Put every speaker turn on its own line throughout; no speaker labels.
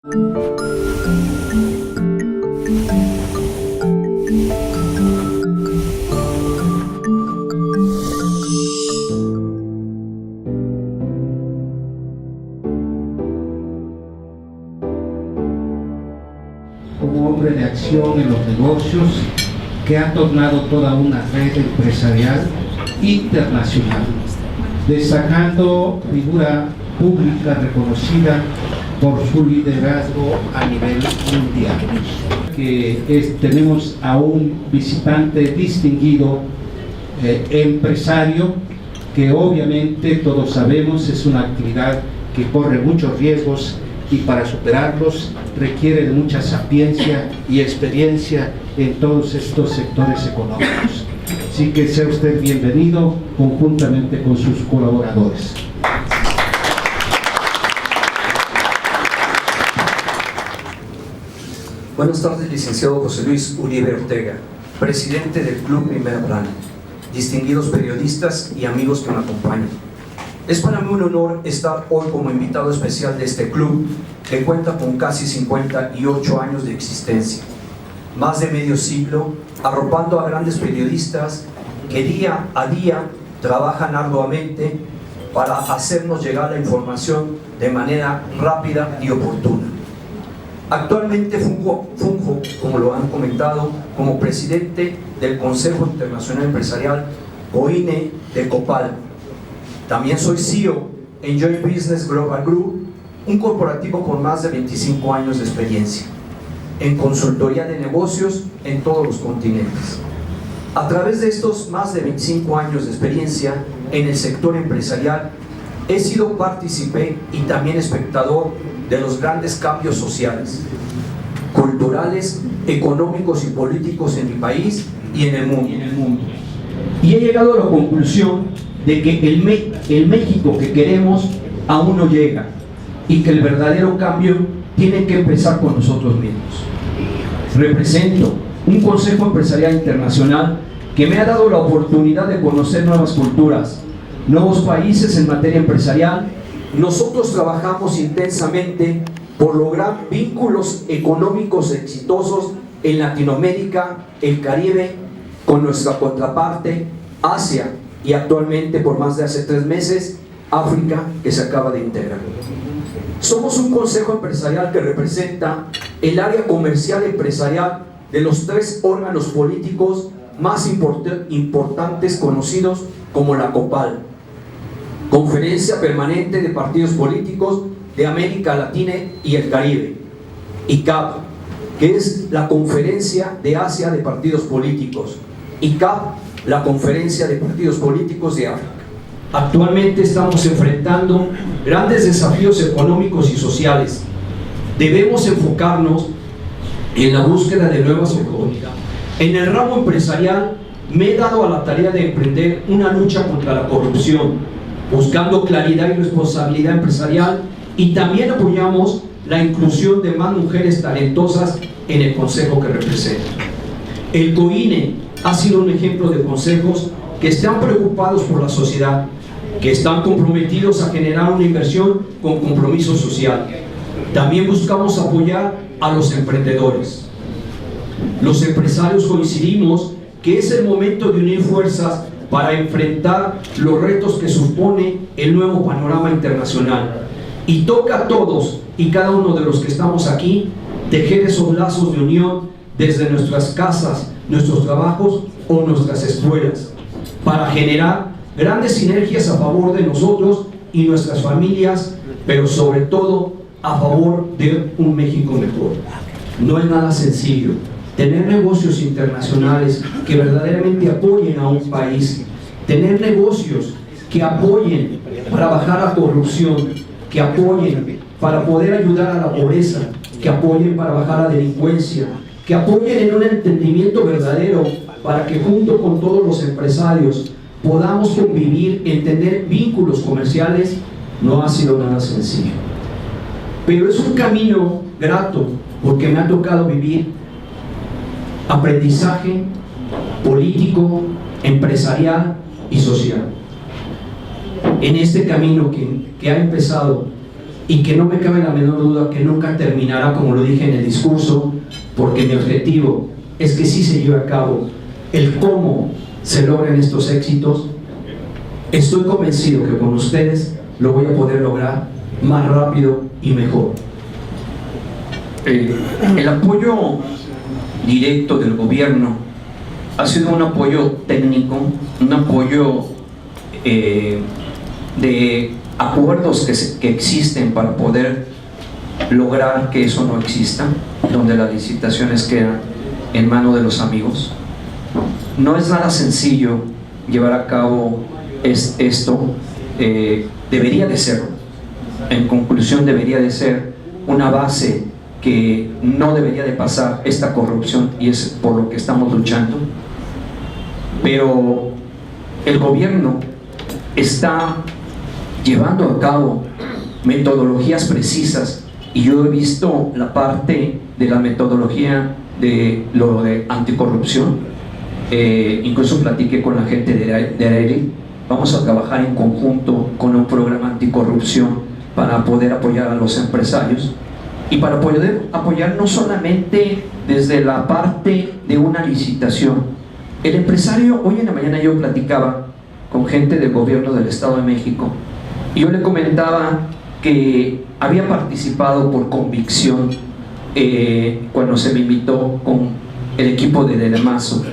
Como hombre de acción en los negocios que ha tornado toda una red empresarial internacional, destacando figura pública reconocida por su liderazgo a nivel mundial. Tenemos a un visitante distinguido, empresario, que obviamente todos sabemos es una actividad que corre muchos riesgos y para superarlos requiere de mucha sapiencia y experiencia en todos estos sectores económicos. Así que sea usted bienvenido conjuntamente con sus colaboradores.
Buenas tardes, licenciado José Luis Uribe Ortega, presidente del Club Primera Plana, distinguidos periodistas y amigos que me acompañan. Es para mí un honor estar hoy como invitado especial de este club que cuenta con casi 58 años de existencia, más de medio siglo, arropando a grandes periodistas que día a día trabajan arduamente para hacernos llegar la información de manera rápida y oportuna. Actualmente funjo, como lo han comentado, como presidente del Consejo Internacional Empresarial COINE de Copal. También soy CEO en Joint Business Global Group, un corporativo con más de 25 años de experiencia en consultoría de negocios en todos los continentes. A través de estos más de 25 años de experiencia en el sector empresarial, he sido partícipe y también espectador de los grandes cambios sociales, culturales, económicos y políticos en mi país y en el mundo. Y he llegado a la conclusión de que el México que queremos aún no llega y que el verdadero cambio tiene que empezar con nosotros mismos. Represento un Consejo Empresarial Internacional que me ha dado la oportunidad de conocer nuevas culturas, nuevos países en materia empresarial. Nosotros trabajamos intensamente por lograr vínculos económicos exitosos en Latinoamérica, el Caribe, con nuestra contraparte, Asia, y actualmente por más de hace 3 meses, África, que se acaba de integrar. Somos un consejo empresarial que representa el área comercial empresarial de los 3 órganos políticos más importantes conocidos como la COPAL, Conferencia Permanente de Partidos Políticos de América Latina y el Caribe, y CAP, que es la Conferencia de Asia de Partidos Políticos, y CAP, la Conferencia de Partidos Políticos de África. Actualmente estamos enfrentando grandes desafíos económicos y sociales. Debemos enfocarnos en la búsqueda de nuevas oportunidades. En el ramo empresarial me he dado a la tarea de emprender una lucha contra la corrupción, buscando claridad y responsabilidad empresarial, y también apoyamos la inclusión de más mujeres talentosas en el consejo que represento. El COINE ha sido un ejemplo de consejos que están preocupados por la sociedad, que están comprometidos a generar una inversión con compromiso social. También buscamos apoyar a los emprendedores. Los empresarios coincidimos que es el momento de unir fuerzas para enfrentar los retos que supone el nuevo panorama internacional. Y toca a todos y cada uno de los que estamos aquí tejer esos lazos de unión desde nuestras casas, nuestros trabajos o nuestras escuelas, para generar grandes sinergias a favor de nosotros y nuestras familias, pero sobre todo a favor de un México mejor. No es nada sencillo tener negocios internacionales que verdaderamente apoyen a un país, tener negocios que apoyen para bajar la corrupción, que apoyen para poder ayudar a la pobreza, que apoyen para bajar la delincuencia, que apoyen en un entendimiento verdadero para que junto con todos los empresarios podamos convivir, entender vínculos comerciales. No ha sido nada sencillo, pero es un camino grato porque me ha tocado vivir aprendizaje político, empresarial y social. En este camino que ha empezado y que no me cabe la menor duda que nunca terminará, como lo dije en el discurso, porque mi objetivo es que sí se lleve a cabo el cómo se logren estos éxitos. Estoy convencido que con ustedes lo voy a poder lograr más rápido y mejor. El apoyo directo del gobierno ha sido un apoyo técnico, un apoyo de acuerdos que existen para poder lograr que eso no exista, donde las licitaciones quedan en manos de los amigos. No es nada sencillo llevar a cabo esto, debería de ser, en conclusión, debería de ser una base que no debería de pasar esta corrupción, y es por lo que estamos luchando. Pero el gobierno está llevando a cabo metodologías precisas, y yo he visto la parte de la metodología de lo de anticorrupción. Incluso platiqué con la gente de AERI. Vamos a trabajar en conjunto con un programa anticorrupción para poder apoyar a los empresarios, y para poder apoyar no solamente desde la parte de una licitación. El empresario, hoy en la mañana yo platicaba con gente del gobierno del Estado de México, y yo le comentaba que había participado por convicción cuando se me invitó con el equipo de Delemazo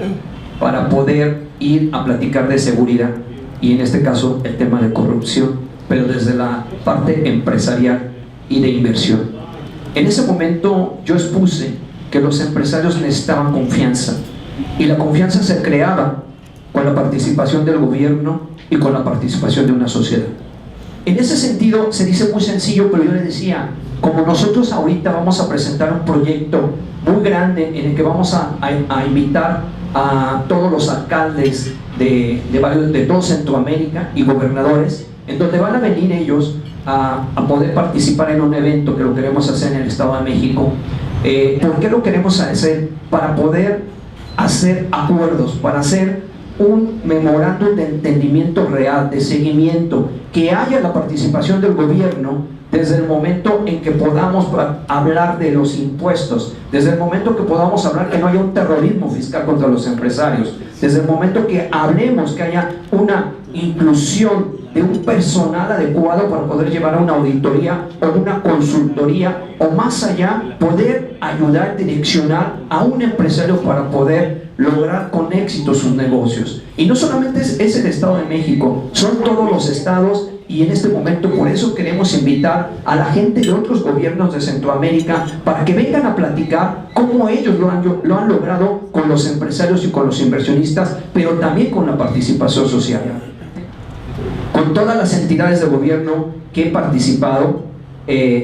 para poder ir a platicar de seguridad, y en este caso el tema de corrupción, pero desde la parte empresarial y de inversión. En ese momento yo expuse que los empresarios necesitaban confianza, y la confianza se creaba con la participación del gobierno y con la participación de una sociedad. En ese sentido se dice muy sencillo, pero yo le decía, como nosotros ahorita vamos a presentar un proyecto muy grande en el que vamos a invitar a todos los alcaldes de todo Centroamérica y gobernadores, en donde van a venir ellos a poder participar en un evento que lo queremos hacer en el Estado de México. ¿Por qué lo queremos hacer? Para poder hacer acuerdos, para hacer un memorándum de entendimiento real, de seguimiento, que haya la participación del gobierno desde el momento en que podamos hablar de los impuestos, desde el momento que podamos hablar que no haya un terrorismo fiscal contra los empresarios, desde el momento que hablemos que haya una inclusión de un personal adecuado para poder llevar a una auditoría o una consultoría, o más allá, poder ayudar, direccionar a un empresario para poder lograr con éxito sus negocios. Y no solamente es el Estado de México, son todos los estados, y en este momento por eso queremos invitar a la gente de otros gobiernos de Centroamérica para que vengan a platicar cómo ellos lo han logrado con los empresarios y con los inversionistas, pero también con la participación social. Con todas las entidades de gobierno que he participado,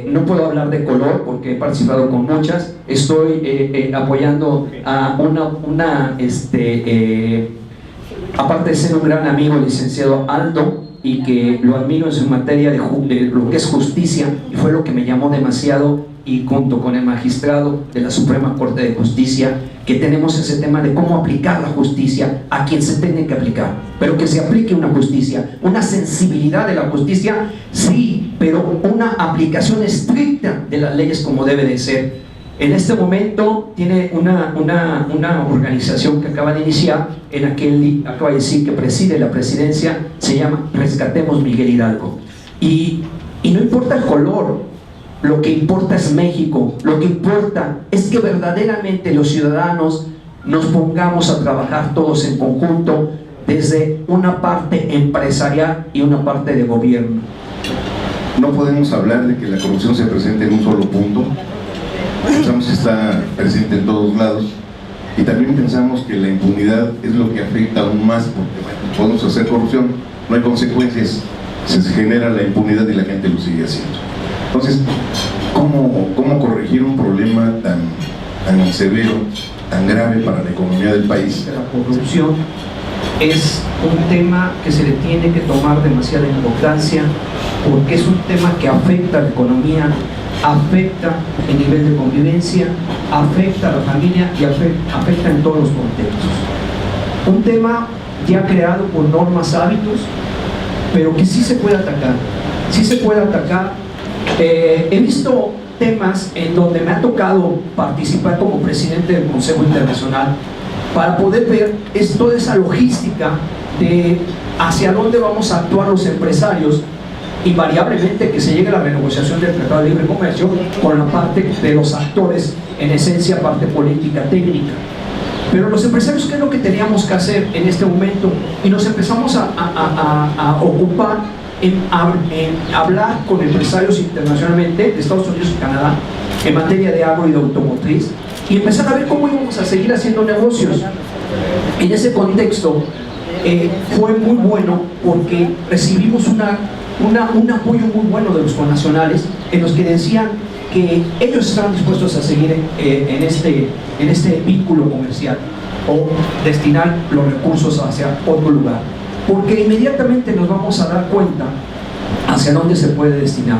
no puedo hablar de color porque he participado con muchas. Estoy apoyando a aparte de ser un gran amigo, el licenciado Aldo, y que lo admiro en su materia de lo que es justicia, y fue lo que me llamó demasiado, y junto con el magistrado de la Suprema Corte de Justicia, que tenemos ese tema de cómo aplicar la justicia a quien se tiene que aplicar, pero que se aplique una justicia, una sensibilidad de la justicia, sí, pero una aplicación estricta de las leyes como debe de ser. En este momento tiene una organización que acaba de iniciar, acaba de decir que preside la presidencia, se llama Rescatemos Miguel Hidalgo, y no importa el color, lo que importa es México, lo que importa es que verdaderamente los ciudadanos nos pongamos a trabajar todos en conjunto desde una parte empresarial y una parte de gobierno.
No podemos hablar de que la corrupción se presente en un solo punto. Pensamos que está presente en todos lados, y también pensamos que la impunidad es lo que afecta aún más, porque bueno, podemos hacer corrupción, no hay consecuencias, se genera la impunidad y la gente lo sigue haciendo. Entonces, ¿cómo corregir un problema tan severo, tan grave para la economía del país?
La corrupción es un tema que se le tiene que tomar demasiada importancia, porque es un tema que afecta a la economía, afecta el nivel de convivencia, afecta a la familia y afecta en todos los contextos. Un tema ya creado por normas, hábitos, pero que sí se puede atacar. Sí se puede atacar
He visto temas en donde me ha tocado participar como presidente del Consejo Internacional para poder ver toda esa logística de hacia dónde vamos a actuar los empresarios, invariablemente que se llegue a la renegociación del Tratado de Libre Comercio con la parte de los actores, en esencia parte política, técnica. Pero los empresarios, ¿qué es lo que teníamos que hacer en este momento? Y nos empezamos a ocupar en hablar con empresarios internacionalmente de Estados Unidos y Canadá en materia de agro y de automotriz, y empezar a ver cómo íbamos a seguir haciendo negocios. En ese contexto fue muy bueno porque recibimos un apoyo muy bueno de los connacionales, en los que decían que ellos estaban dispuestos a seguir en este vínculo comercial o destinar los recursos hacia otro lugar, porque inmediatamente nos vamos a dar cuenta hacia dónde se puede destinar.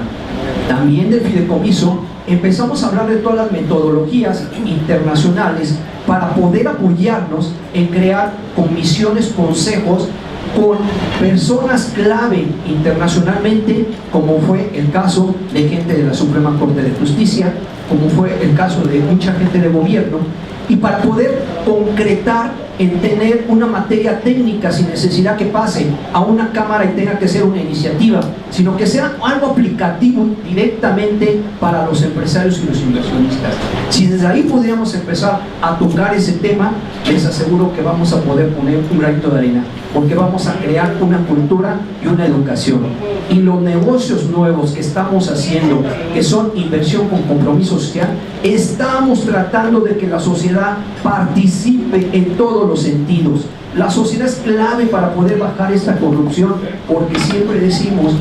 También del fideicomiso empezamos a hablar de todas las metodologías internacionales para poder apoyarnos en crear comisiones, consejos con personas clave internacionalmente, como fue el caso de gente de la Suprema Corte de Justicia, como fue el caso de mucha gente de gobierno, y para poder concretar en tener una materia técnica sin necesidad que pase a una cámara y tenga que ser una iniciativa, sino que sea algo aplicativo directamente para los empresarios y los inversionistas. Si desde ahí pudiéramos empezar a tocar ese tema, les aseguro que vamos a poder poner un granito de arena, porque vamos a crear una cultura y una educación. Y los negocios nuevos que estamos haciendo, que son inversión con compromiso social, estamos tratando de que la sociedad participe en todos los sentidos. La sociedad es clave para poder bajar esta corrupción, porque siempre decimos,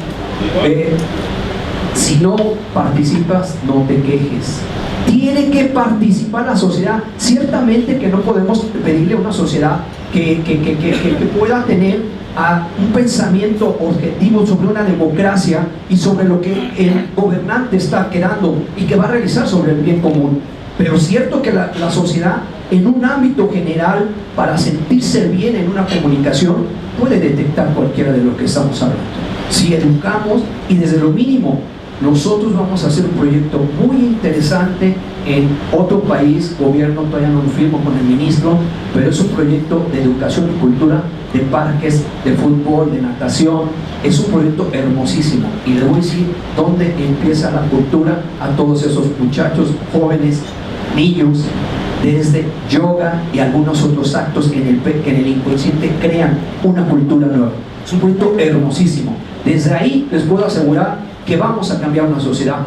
si no participas, no te quejes. Tiene que participar la sociedad. Ciertamente que no podemos pedirle a una sociedad que pueda tener un pensamiento objetivo sobre una democracia y sobre lo que el gobernante está quedando y que va a realizar sobre el bien común. Pero es cierto que la sociedad, en un ámbito general, para sentirse bien en una comunicación, puede detectar cualquiera de lo que estamos hablando. Si educamos, y desde lo mínimo, nosotros vamos a hacer un proyecto muy interesante en otro país, gobierno todavía no lo firmo con el ministro, pero es un proyecto de educación y cultura, de parques, de fútbol, de natación. Es un proyecto hermosísimo, y les voy a decir dónde empieza la cultura a todos esos muchachos, jóvenes, niños, desde yoga y algunos otros actos que en el inconsciente crean una cultura nueva. Es un proyecto hermosísimo. Desde ahí les puedo asegurar que vamos a cambiar una sociedad.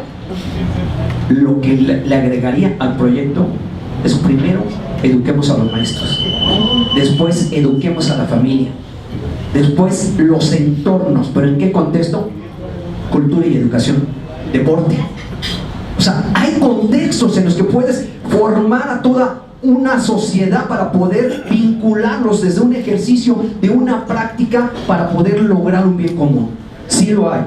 Lo que le agregaría al proyecto es, primero, eduquemos a los maestros, después eduquemos a la familia, después los entornos. ¿Pero en qué contexto? Cultura y educación, deporte. O sea, hay contextos en los que puedes formar a toda una sociedad para poder vincularlos desde un ejercicio, de una práctica, para poder lograr un bien común. Sí lo hay.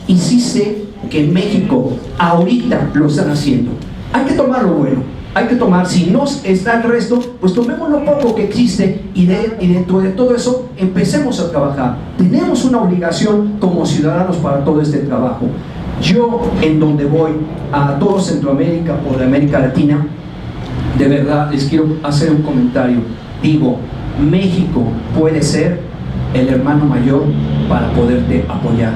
Y sí sé que en México ahorita lo están haciendo. Hay que tomar lo bueno, hay que tomar, si no está el resto, pues tomemos lo poco que existe, y dentro de todo eso empecemos a trabajar. Tenemos una obligación como ciudadanos para todo este trabajo. Yo, en donde voy, a todo Centroamérica o de América Latina, de verdad les quiero hacer un comentario. Digo, México puede ser el hermano mayor para poderte apoyar.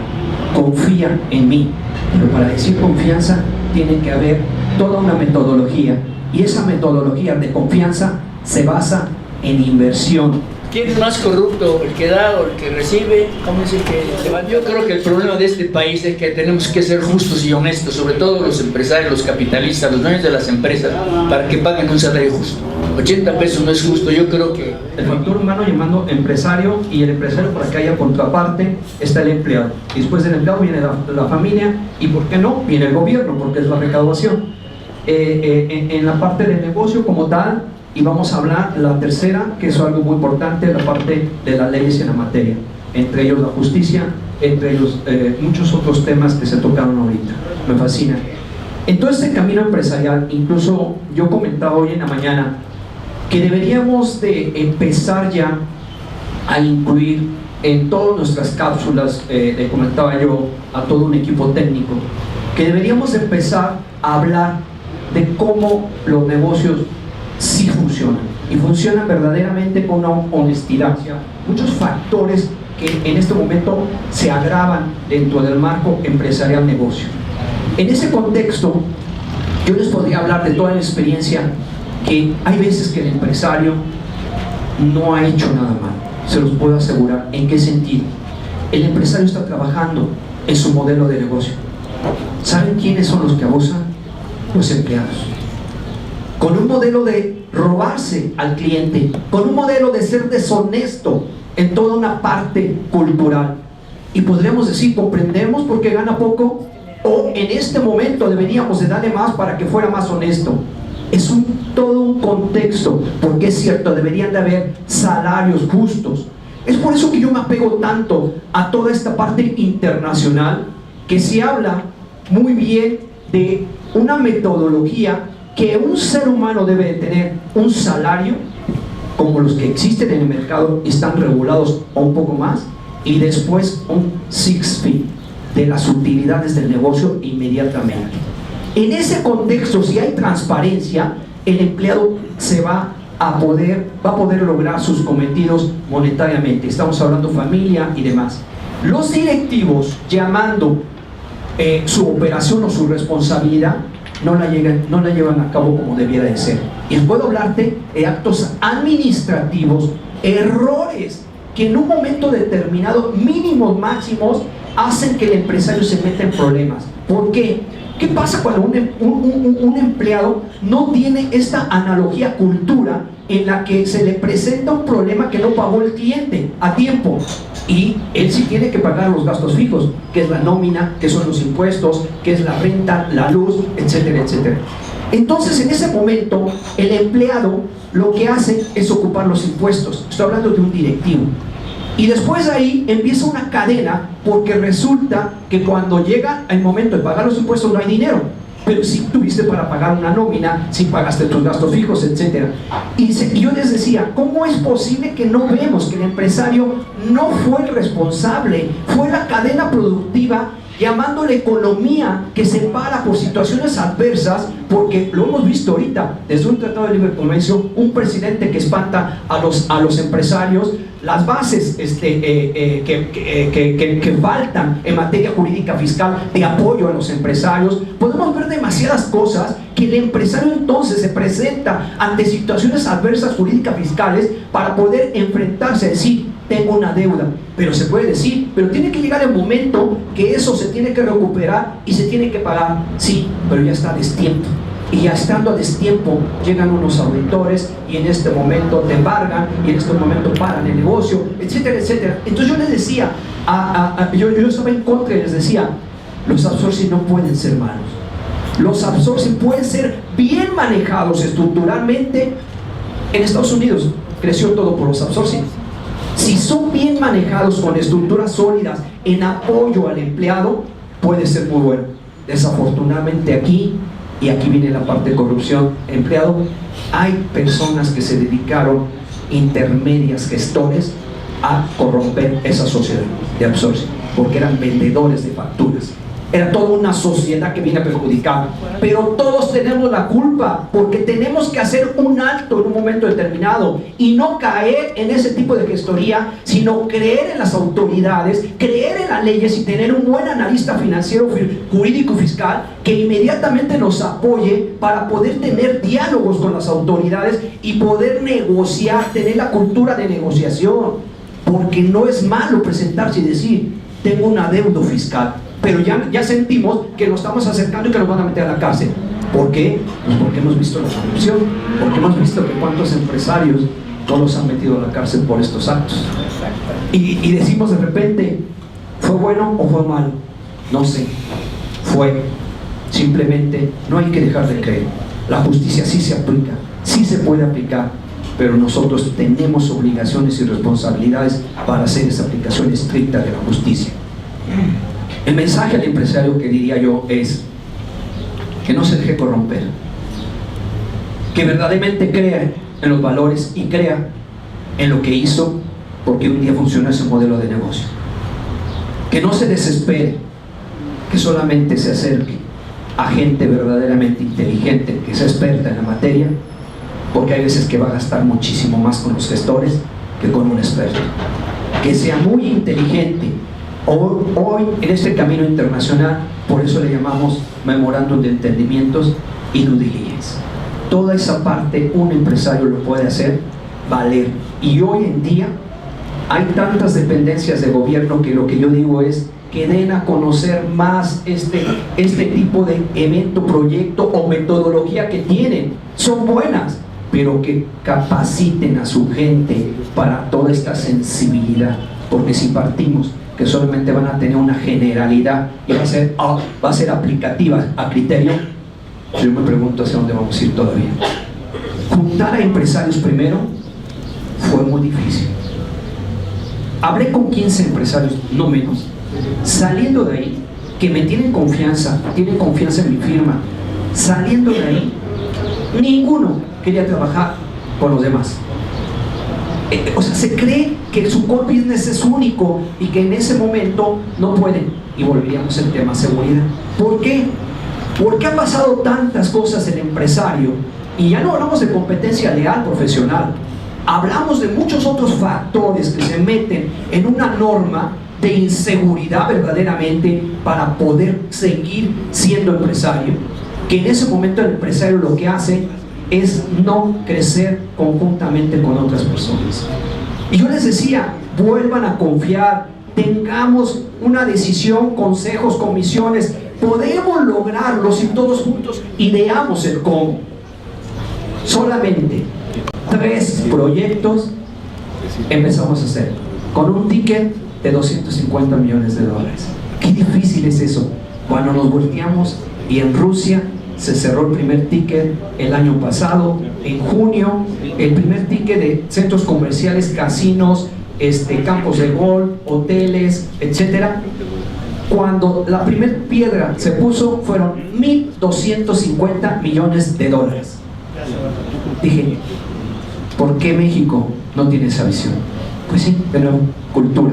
Confía en mí. Pero para decir confianza tiene que haber toda una metodología, y esa metodología de confianza se basa en inversión.
¿Quién es más corrupto, el que da o el que recibe? ¿Cómo es el que levanta? Yo creo que el problema de este país es que tenemos que ser justos y honestos, sobre todo los empresarios, los capitalistas, los dueños de las empresas, para que paguen un salario justo. 80 pesos no es justo. Yo creo que
el factor humano, llamando empresario, y el empresario, para que haya contraparte, está el empleado. Y después del empleado viene la familia, y ¿por qué no? Viene el gobierno, porque es la recaudación. En la parte del negocio como tal, y vamos a hablar la tercera, que es algo muy importante, la parte de las leyes en la materia, entre ellos la justicia, entre ellos muchos otros temas que se tocaron ahorita. Me fascina. En todo este camino empresarial, incluso yo comentaba hoy en la mañana que deberíamos de empezar ya a incluir en todas nuestras cápsulas, le comentaba yo a todo un equipo técnico, que deberíamos empezar a hablar de cómo los negocios sí funcionan, y funcionan verdaderamente con una honestidad. Muchos factores que en este momento se agravan dentro del marco empresarial negocio. En ese contexto, yo les podría hablar de toda la experiencia que hay veces que el empresario no ha hecho nada mal. Se los puedo asegurar. ¿En qué sentido? El empresario está trabajando en su modelo de negocio. ¿Saben quiénes son los que abusan? Los empleados. Con un modelo de robarse al cliente, con un modelo de ser deshonesto en toda una parte cultural. Y podríamos decir, comprendemos porque gana poco, o en este momento deberíamos de darle más para que fuera más honesto. Es todo un contexto, porque es cierto, deberían de haber salarios justos. Es por eso que yo me apego tanto a toda esta parte internacional, que se habla muy bien de una metodología que un ser humano debe de tener un salario como los que existen en el mercado, están regulados o un poco más, y después un six fee de las utilidades del negocio inmediatamente. En ese contexto, si hay transparencia, el empleado va a poder lograr sus cometidos monetariamente. Estamos hablando familia y demás. Los directivos, llamando su operación o su responsabilidad, no la llevan a cabo como debiera de ser. Y puedo hablarte de actos administrativos, errores que en un momento determinado, mínimos, máximos, hacen que el empresario se meta en problemas. ¿Por qué? ¿Qué pasa cuando un empleado no tiene esta analogía cultura en la que se le presenta un problema que no pagó el cliente a tiempo? Y él sí tiene que pagar los gastos fijos, que es la nómina, que son los impuestos, que es la renta, la luz, etcétera, etcétera. Entonces, en ese momento, el empleado lo que hace es ocupar los impuestos. Estoy hablando de un directivo. Y después de ahí empieza una cadena, porque resulta que cuando llega el momento de pagar los impuestos no hay dinero, pero sí tuviste para pagar una nómina, sí pagaste tus gastos fijos, etc. Y yo les decía, ¿cómo es posible que no vemos que el empresario no fue el responsable? Fue la cadena productiva, llamando la economía que se para por situaciones adversas, porque lo hemos visto ahorita, desde un tratado de libre comercio, un presidente que espanta a los empresarios, las bases que faltan en materia jurídica fiscal de apoyo a los empresarios. Podemos ver demasiadas cosas que el empresario entonces se presenta ante situaciones adversas jurídicas fiscales para poder enfrentarse, decir, tengo una deuda, pero se puede decir, pero tiene que llegar el momento que eso se tiene que recuperar y se tiene que pagar, sí, pero ya está a destiempo. Y ya estando a destiempo, llegan unos auditores y en este momento te embargan y en este momento paran el negocio, etcétera, etcétera. Entonces yo les decía, yo estaba en contra y les decía, los outsourcing no pueden ser malos. Los outsourcing pueden ser bien manejados estructuralmente. En Estados Unidos creció todo por los outsourcing. Si son bien manejados con estructuras sólidas en apoyo al empleado, puede ser muy bueno. Desafortunadamente aquí, y aquí viene la parte de corrupción, empleado, hay personas que se dedicaron, intermedias, gestores, a corromper esa sociedad de outsourcing, porque eran vendedores de facturas. Era toda una sociedad que viene a perjudicar, pero todos tenemos la culpa, porque tenemos que hacer un alto en un momento determinado y no caer en ese tipo de gestoría, sino creer en las autoridades, creer en las leyes y tener un buen analista financiero, jurídico, fiscal, que inmediatamente nos apoye para poder tener diálogos con las autoridades y poder negociar, tener la cultura de negociación, porque no es malo presentarse y decir, tengo un adeudo fiscal, pero ya sentimos que nos estamos acercando y que nos van a meter a la cárcel. ¿Por qué? Pues porque hemos visto la corrupción, porque hemos visto que cuántos empresarios no los han metido a la cárcel por estos actos. Y decimos de repente, ¿fue bueno o fue malo? No sé, fue. Simplemente no hay que dejar de creer. La justicia sí se aplica, sí se puede aplicar, pero nosotros tenemos obligaciones y responsabilidades para hacer esa aplicación estricta de la justicia. El mensaje al empresario que diría yo es que no se deje corromper, que verdaderamente crea en los valores y crea en lo que hizo, porque un día funcionó ese modelo de negocio. Que no se desespere, que solamente se acerque a gente verdaderamente inteligente, que sea experta en la materia, porque hay veces que va a gastar muchísimo más con los gestores que con un experto. Que sea muy inteligente. Hoy en este camino internacional, por eso le llamamos memorándum de entendimientos y due diligence. Toda esa parte un empresario lo puede hacer valer. Y hoy en día hay tantas dependencias de gobierno que lo que yo digo es que den a conocer más este tipo de evento, proyecto o metodología que tienen. Son buenas, pero que capaciten a su gente para toda esta sensibilidad, porque si partimos que solamente van a tener una generalidad y va a ser aplicativa a criterio, yo me pregunto hacia dónde vamos a ir todavía. Juntar a empresarios primero fue muy difícil. Hablé con 15 empresarios, no menos, saliendo de ahí, que me tienen confianza en mi firma. Saliendo de ahí, ninguno quería trabajar con los demás. O sea, se cree que su core business es único y que en ese momento no pueden. Y volveríamos al tema seguridad. ¿Por qué? Porque han pasado tantas cosas el empresario, y ya no hablamos de competencia leal profesional, hablamos de muchos otros factores que se meten en una norma de inseguridad verdaderamente para poder seguir siendo empresario, que en ese momento el empresario lo que hace es no crecer conjuntamente con otras personas. Y yo les decía, vuelvan a confiar, tengamos una decisión, consejos, comisiones, podemos lograrlo si todos juntos ideamos el cómo. Solamente 3 proyectos empezamos a hacer con un ticket de 250 millones de dólares. Qué difícil es eso. Cuando nos volteamos y en Rusia se cerró el primer ticket el año pasado, en junio, el primer ticket de centros comerciales, casinos, campos de golf, hoteles, etcétera. Cuando la primera piedra se puso, fueron 1.250 millones de dólares. Dije, ¿por qué México no tiene esa visión? Pues sí, de nuevo, cultura,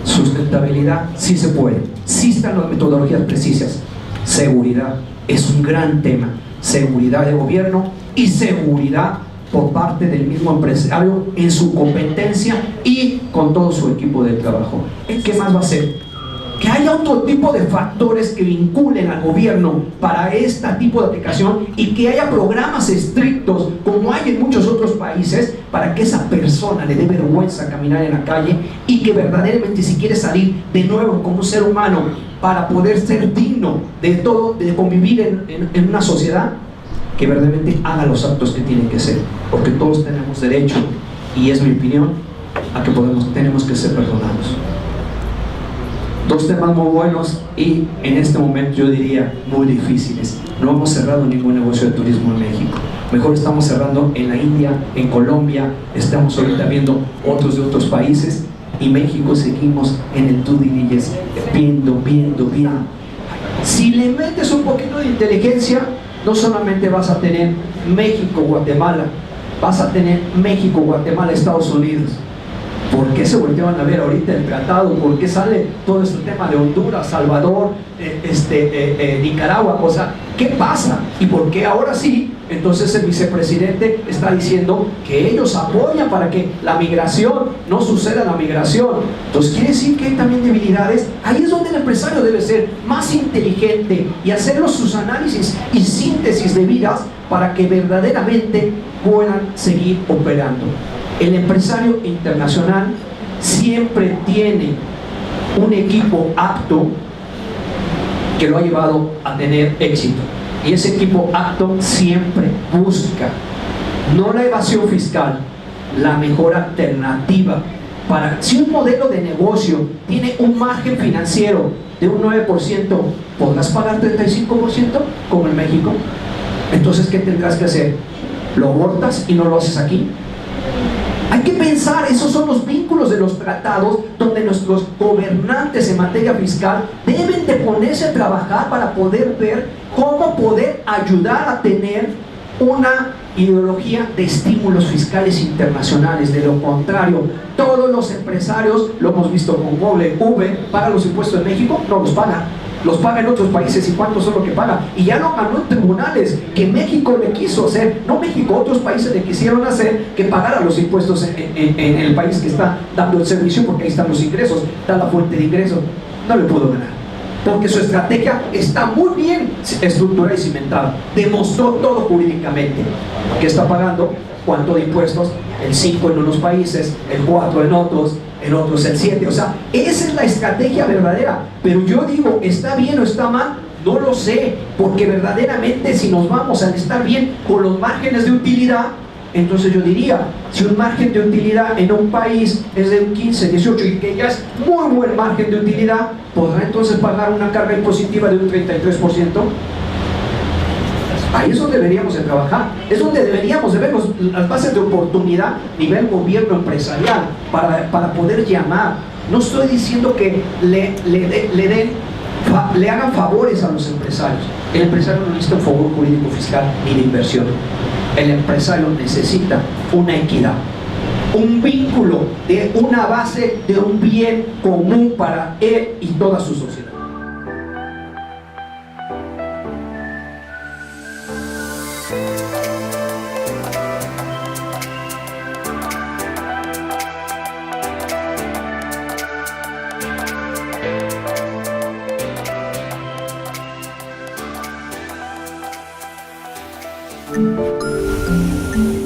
sustentabilidad, sí se puede, sí están las metodologías precisas. Seguridad es un gran tema, seguridad de gobierno y seguridad por parte del mismo empresario en su competencia y con todo su equipo de trabajo. ¿Qué más va a hacer? Que haya otro tipo de factores que vinculen al gobierno para este tipo de aplicación y que haya programas estrictos como hay en muchos otros países para que esa persona le dé vergüenza caminar en la calle y que verdaderamente si quiere salir de nuevo como un ser humano para poder ser digno de todo, de convivir en una sociedad, que verdaderamente haga los actos que tienen que ser, porque todos tenemos derecho, y es mi opinión, a que tenemos que ser perdonados. 2 temas muy buenos y en este momento yo diría muy difíciles. No hemos cerrado ningún negocio de turismo en México. Mejor estamos cerrando en la India, en Colombia, estamos ahorita viendo otros de otros países, y México seguimos en el due diligence, viendo. Si le metes un poquito de inteligencia, no solamente vas a tener México-Guatemala, vas a tener México-Guatemala-Estados Unidos. ¿Por qué se volteaban a ver ahorita el tratado? ¿Por qué sale todo este tema de Honduras, Salvador, Nicaragua? O sea, ¿qué pasa? ¿Y por qué ahora sí? Entonces el vicepresidente está diciendo que ellos apoyan para que la migración no suceda la migración. Entonces quiere decir que hay también debilidades. Ahí es donde el empresario debe ser más inteligente y hacer sus análisis y síntesis debidas para que verdaderamente puedan seguir operando. El empresario internacional siempre tiene un equipo apto que lo ha llevado a tener éxito. Y ese equipo apto siempre busca, no la evasión fiscal, la mejor alternativa. Si un modelo de negocio tiene un margen financiero de un 9%, ¿podrás pagar 35% como en México? Entonces, ¿qué tendrás que hacer? ¿Lo abortas y no lo haces aquí? Hay que pensar, esos son los vínculos de los tratados donde nuestros gobernantes en materia fiscal deben de ponerse a trabajar para poder ver cómo poder ayudar a tener una ideología de estímulos fiscales internacionales. De lo contrario, todos los empresarios, lo hemos visto con Google, Uber, pagan los impuestos en México, no los pagan. los paga en otros países y cuántos son lo que paga, y ya lo ganó en tribunales, que México le quiso hacer, no México, otros países le quisieron hacer que pagara los impuestos en el país que está dando el servicio, porque ahí están los ingresos, está la fuente de ingresos. No le pudo ganar, porque su estrategia está muy bien estructurada y cimentada, demostró todo jurídicamente, que está pagando cuánto de impuestos, el 5 en unos países, el 4 en otros el 7, o sea, esa es la estrategia verdadera. Pero yo digo, ¿está bien o está mal? No lo sé, porque verdaderamente si nos vamos a estar bien con los márgenes de utilidad, entonces yo diría, si un margen de utilidad en un país es de un 15, 18 y que ya es muy buen margen de utilidad, ¿podrá entonces pagar una carga impositiva de un 33%? Ahí es donde deberíamos de trabajar, es donde deberíamos de ver las bases de oportunidad a nivel gobierno empresarial para poder llamar. No estoy diciendo que le hagan favores a los empresarios. El empresario no necesita un favor jurídico fiscal ni de inversión. El empresario necesita una equidad, un vínculo de una base de un bien común para él y toda su sociedad.
Thank you.